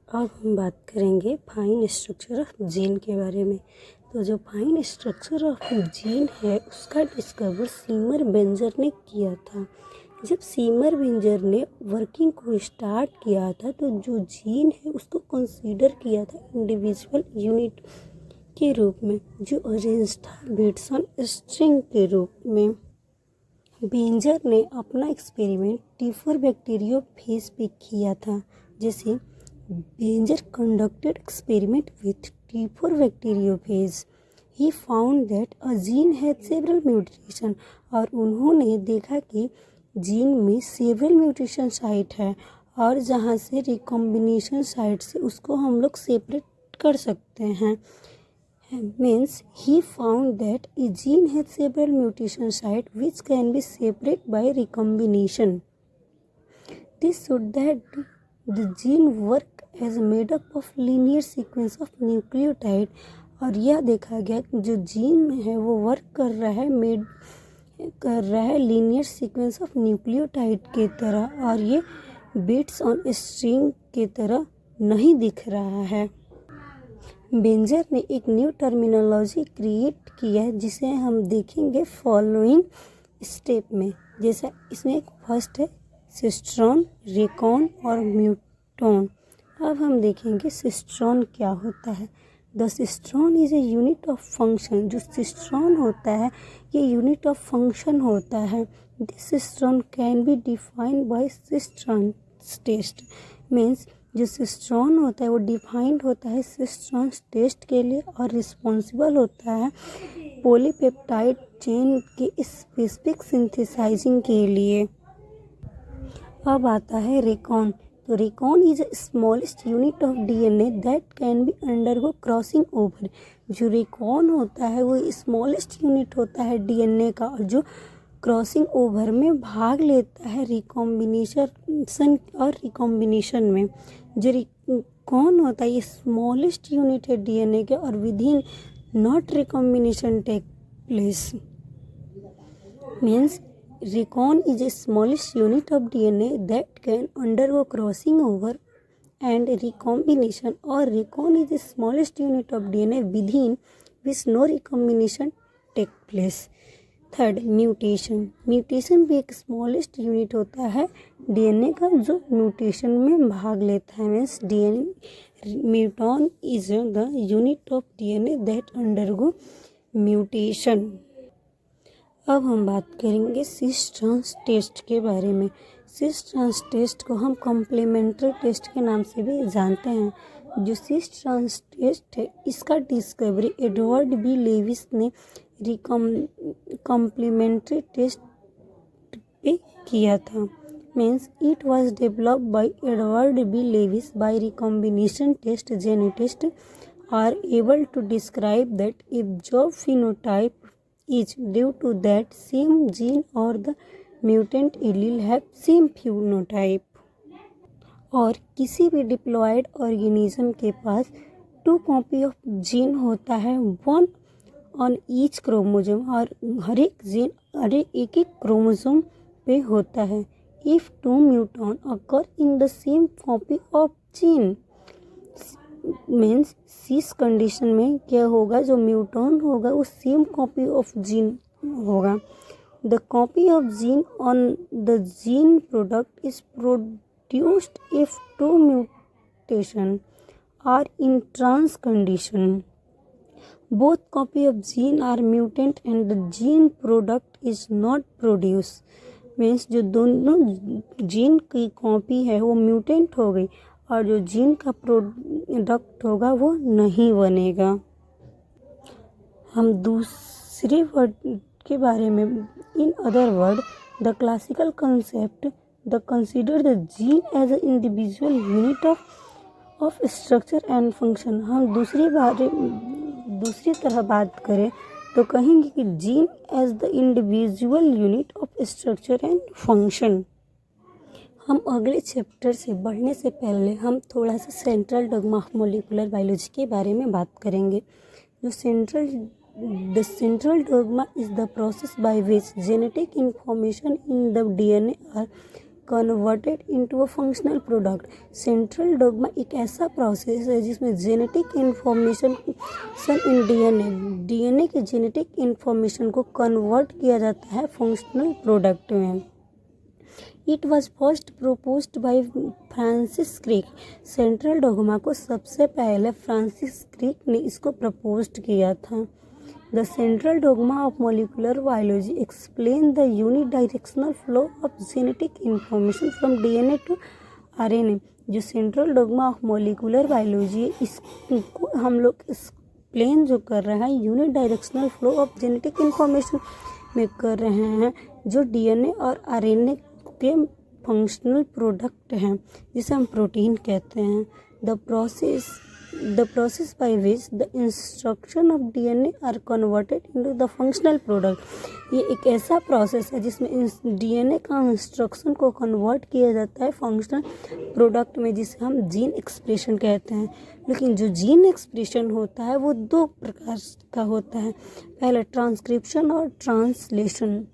अब हम बात करेंगे फाइन स्ट्रक्चर ऑफ जीन के बारे में। तो जो फाइन स्ट्रक्चर ऑफ जीन है उसका डिस्कवर सीमर बेंजर ने किया था। जब सीमर बेंजर ने वर्किंग को स्टार्ट किया था तो जो जीन है उसको कंसीडर किया था इंडिविजुअल यूनिट के रूप में, जो अरेंज था बिट्स ऑन स्ट्रिंग के रूप में। बेंजर ने अपना एक्सपेरिमेंट टीफर बैक्टीरियोफेज पे किया था। जैसे Benger conducted experiment with T4 bacteriophage. He found that a gene had several mutations. और उन्होंने देखा कि जीन में सेवरल म्यूटेशन साइट है और जहाँ से रिकॉम्बिनेशन साइट से उसको हम लोग सेपरेट कर सकते हैं। Means he found that a gene had several mutation site which can be separate by recombination. This showed that the gene work as made up of linear sequence of nucleotide. और यह देखा गया जो gene है वो work कर रहा है लीनियर सीक्वेंस ऑफ न्यूक्लियोटाइड के तरह, और ये बिट्स ऑन स्ट्रिंग के तरह नहीं दिख रहा है। बेंजर ने एक न्यू टर्मिनोलॉजी क्रिएट किया है जिसे हम देखेंगे फॉलोइंग स्टेप में। जैसा इसमें एक फर्स्ट है सिस्ट्रॉन, रेकॉन और म्यूटॉन। अब हम देखेंगे सिस्ट्रॉन क्या होता है। The cistron is a unit of function. जो सिस्ट्रॉन होता है ये यूनिट ऑफ फंक्शन होता है। This cistron can be defined by cistron test. Means जो सिस्ट्रॉन होता है वो डिफाइंड होता है सिस्ट्रॉन टेस्ट के लिए और रिस्पॉन्सिबल होता है पॉलीपेप्टाइड चेन के स्पेसिफिक सिंथेसाइजिंग के लिए। अब आता है रेकॉन। तो Recon is a smallest unit of DNA that can be undergo crossing over. जो रेकॉन होता है वो स्मॉलेस्ट यूनिट होता है डीएनए का और जो क्रॉसिंग ओवर में भाग लेता है रिकॉम्बिनेशन में। जो रेकॉन होता है ये स्मॉलेस्ट यूनिट है डीएनए के और within not recombination take place. Means Recon is a smallest unit of DNA that can undergo crossing over and recombination, or recon is the smallest unit of DNA within which no recombination take place. Third mutation. Mutation भी एक smallest unit होता है DNA का जो mutation में भाग लेता है। Means DNA muton is the unit of DNA that undergo mutation. अब हम बात करेंगे सिस ट्रांस टेस्ट के बारे में। सिस ट्रांस टेस्ट को हम कॉम्प्लीमेंट्री टेस्ट के नाम से भी जानते हैं। जो सिस ट्रांस टेस्ट है इसका डिस्कवरी एडवर्ड बी लेविस ने कॉम्प्लीमेंट्री टेस्ट पे किया था। Means it was developed by Edward B Lewis by recombination test. Geneticist are able to describe that if job phenotype is due to that same gene or the mutant allele have same phenotype। और किसी भी diploid organism के पास 2 copy of gene होता है, 1 on each chromosome, और हर एक gene एक chromosome पे होता है। If 2 muton occur in the same copy of gene means cis condition में क्या होगा, जो म्यूटॉन होगा वो सेम कॉपी ऑफ जीन होगा। The copy of gene on the gene product is produced if 2 mutation are in trans condition. Both copy of gene are mutant and the gene product is not produce. Means जो दोनों gene की copy है वो mutant हो गई और जो gene का प्रोडक्ट होगा वो नहीं बनेगा। हम दूसरे वर्ड के बारे में, in other word the classical concept the consider the gene as a individual unit of structure and function. हम दूसरी तरह बात करें तो कहेंगे कि gene as the individual unit of structure and function. हम अगले चैप्टर से बढ़ने से पहले हम थोड़ा सा central dogma of molecular biology के बारे में बात करेंगे। जो central dogma is the process by which genetic information in the DNA are converted into a functional product. Central dogma एक ऐसा प्रोसेस है जिसमें जेनेटिक इंफॉर्मेशन इन डीएनए के जेनेटिक इंफॉर्मेशन को कन्वर्ट किया जाता है फंक्शनल प्रोडक्ट में। It was first proposed by Francis Crick. Central dogma को सबसे पहले फ्रांसिस क्रिक ने इसको प्रपोज्ड किया था। The central dogma of molecular biology explain the unidirectional flow of genetic information from DNA to RNA. जो central dogma of molecular biology है, इसको हम लोग एक्सप्लेन जो कर रहे हैं unidirectional flow of genetic information में कर रहे हैं, जो डीएनए और आरएनए के फंक्शनल प्रोडक्ट हैं जिसे हम प्रोटीन कहते हैं। The process by which the instruction of DNA are converted into the functional product. ये एक ऐसा प्रोसेस है जिसमें डीएनए का इंस्ट्रक्शन को कन्वर्ट किया जाता है फंक्शनल प्रोडक्ट में, जिसे हम जीन एक्सप्रेशन कहते हैं। लेकिन जो जीन एक्सप्रेशन होता है वो दो प्रकार का होता है, पहले ट्रांसक्रिप्शन और ट्रांसलेशन।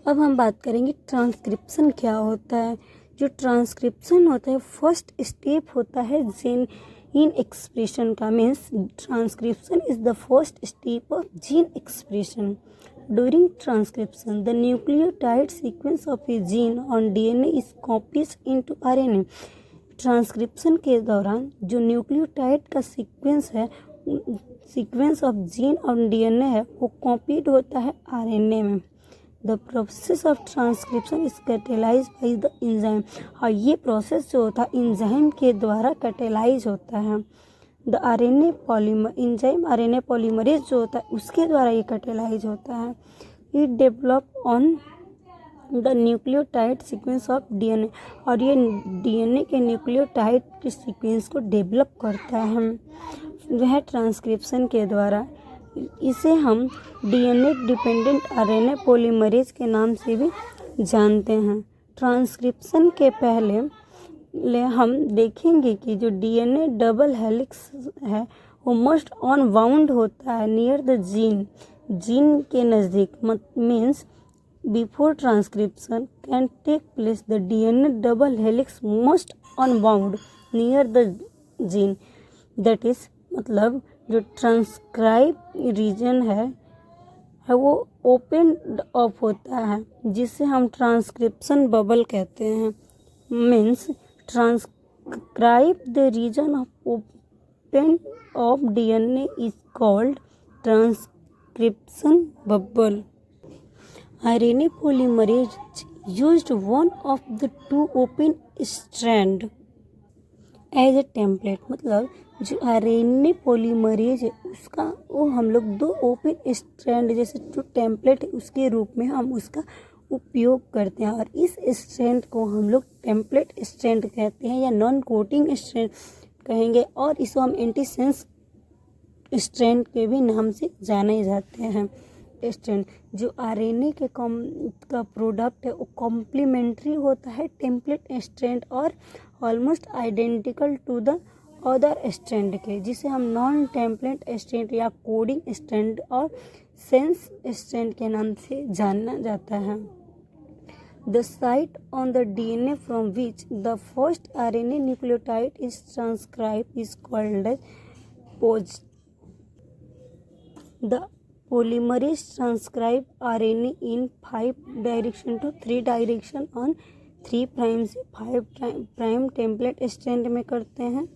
अब हम बात करेंगे ट्रांसक्रिप्शन क्या होता है। जो ट्रांसक्रिप्शन होता है फर्स्ट स्टेप होता है जीन एक्सप्रेशन का, means transcription is the first step of gene expression. During transcription the nucleotide sequence of A gene on DNA is copies into RNA. Transcription के दौरान जो न्यूक्लियोटाइड का sequence of gene on DNA है वो copied होता है RNA में। The process of transcription is catalyse by the enzyme. और ये प्रोसेस जो होता है इंजाइम के द्वारा कैटेलाइज होता है। The RNA polymer enzyme RNA polymerase जो होता है उसके द्वारा ये कैटेलाइज होता है। It develop on the nucleotide sequence of DNA. और ये डीएनए के न्यूक्लियोटाइड के सीक्वेंस को डेवलप करता है वह ट्रांसक्रिप्शन के द्वारा। इसे हम डीएनए डिपेंडेंट आरएनए पॉलीमरेज के नाम से भी जानते हैं। ट्रांसक्रिप्शन के पहले हम देखेंगे कि जो डीएनए डबल हेलिक्स है वो मोस्ट अनबाउंड होता है नियर द जीन के नज़दीक। Means before transcription can take place the DNA double helix most unbound near the gene. That is मतलब जो ट्रांसक्राइब रीजन है वो ओपन अप होता है जिसे हम ट्रांसक्रिप्शन बबल कहते हैं। Means transcribe the region of open of DNA is called transcription bubble. RNA polymerase used one of the two open strand as a template. मतलब जो आरएनए पॉलीमरेज है उसका वो हम लोग दो ओपन स्ट्रैंड जैसे जो टेम्पलेट है उसके रूप में हम उसका उपयोग करते हैं। और इस स्ट्रैंड को हम लोग टेम्पलेट स्ट्रैंड कहते हैं या नॉन कोटिंग स्ट्रैंड कहेंगे, और इसको हम एंटीसेंस स्ट्रैंड के भी नाम से जाने जाते हैं। स्ट्रैंड जो आरएनए के का प्रोडक्ट है वो कॉम्प्लीमेंट्री होता है टेम्पलेट स्ट्रैंड और almost identical to the other strand के, जिसे हम नॉन टेम्पलेट स्ट्रैंड या कोडिंग स्ट्रैंड और सेंस स्ट्रैंड के नाम से जाना जाता है। The site on the DNA from which the first RNA nucleotide is transcribe is called as pose. The polymerase transcribe RNA in 5 direction to 3 direction on 3 prime से 5 prime template strand में करते हैं।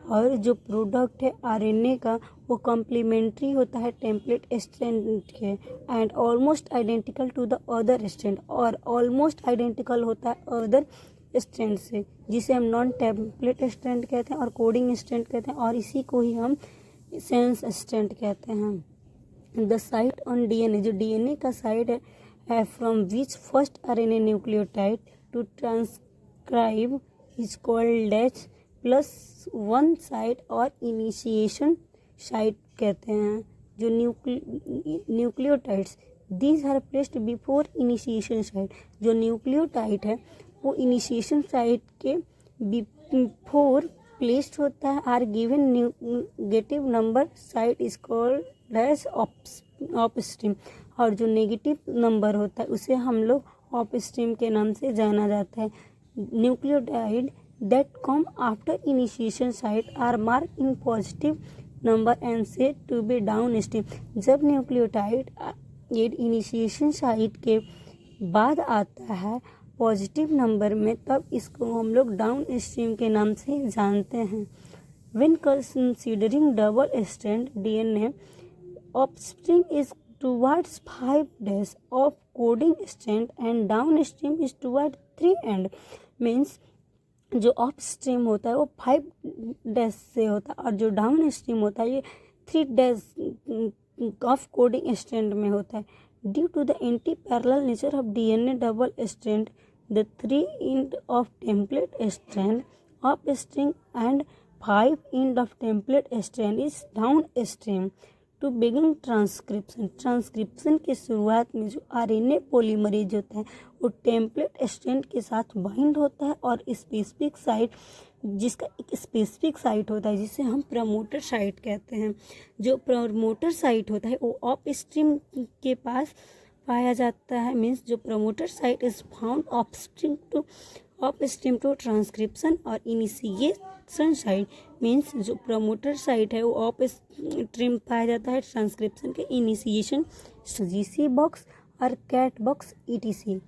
और जो प्रोडक्ट है RNA का वो complementary होता है टेम्पलेट स्ट्रैंड के and almost identical to the other strand, और ऑलमोस्ट आइडेंटिकल होता है अदर स्ट्रैंड से, जिसे हम नॉन टेम्पलेट स्ट्रैंड कहते हैं और कोडिंग स्ट्रैंड कहते हैं, और इसी को ही हम सेंस स्ट्रैंड कहते हैं। द साइट ऑन डीएनए जो डीएनए का साइट है from which first RNA nucleotide to transcribe is called as +1 site और इनिशिएशन साइट कहते हैं। जो nucleotides these are placed before initiation site. जो न्यूक्लियोटाइड है वो इनिशिएशन साइट के बिफोर प्लेस्ड होता है। Are given negative number site is called as upstream, और जो नेगेटिव नंबर होता है उसे हम लोग ऑफ स्ट्रीम के नाम से जाना जाता है। Nucleotide that come after initiation site are mark in positive number and said to be downstream. जब न्यूक्लियोटाइड इनिशिएशन साइट के बाद आता है पॉजिटिव नंबर में, तब इसको हम लोग डाउन स्ट्रीम के नाम से जानते हैं। When considering double strand DNA, upstream is towards 5 days of coding strand and downstream is towards 3 end। Means जो अपस्ट्रीम होता है वो 5 डेज से होता है और जो डाउन स्ट्रीम होता है ये 3 डेज ऑफ कोडिंग स्ट्रैंड में होता है। Due to the antiparallel nature of DNA double strand, the 3 end of template strand upstream and 5 end of template strand is downstream to begin transcription। Transcription की शुरुआत में जो RNA polymerase होता है वो टेम्पलेट स्ट्रैंड के साथ bind होता है और स्पेसिफिक साइट, जिसका एक स्पेसिफिक साइट होता है जिसे हम प्रमोटर साइट कहते हैं। जो प्रमोटर साइट होता है वो अप स्ट्रीम के पास पाया जाता है। मीन्स जो promoter site is found upstream to transcription और इनिशिएशन साइट। मीन्स जो प्रमोटर साइट है वो अपस्ट्रीम पाया जाता है ट्रांसक्रिप्शन के इनिशिएशन, GC बॉक्स और कैट बॉक्स ETC।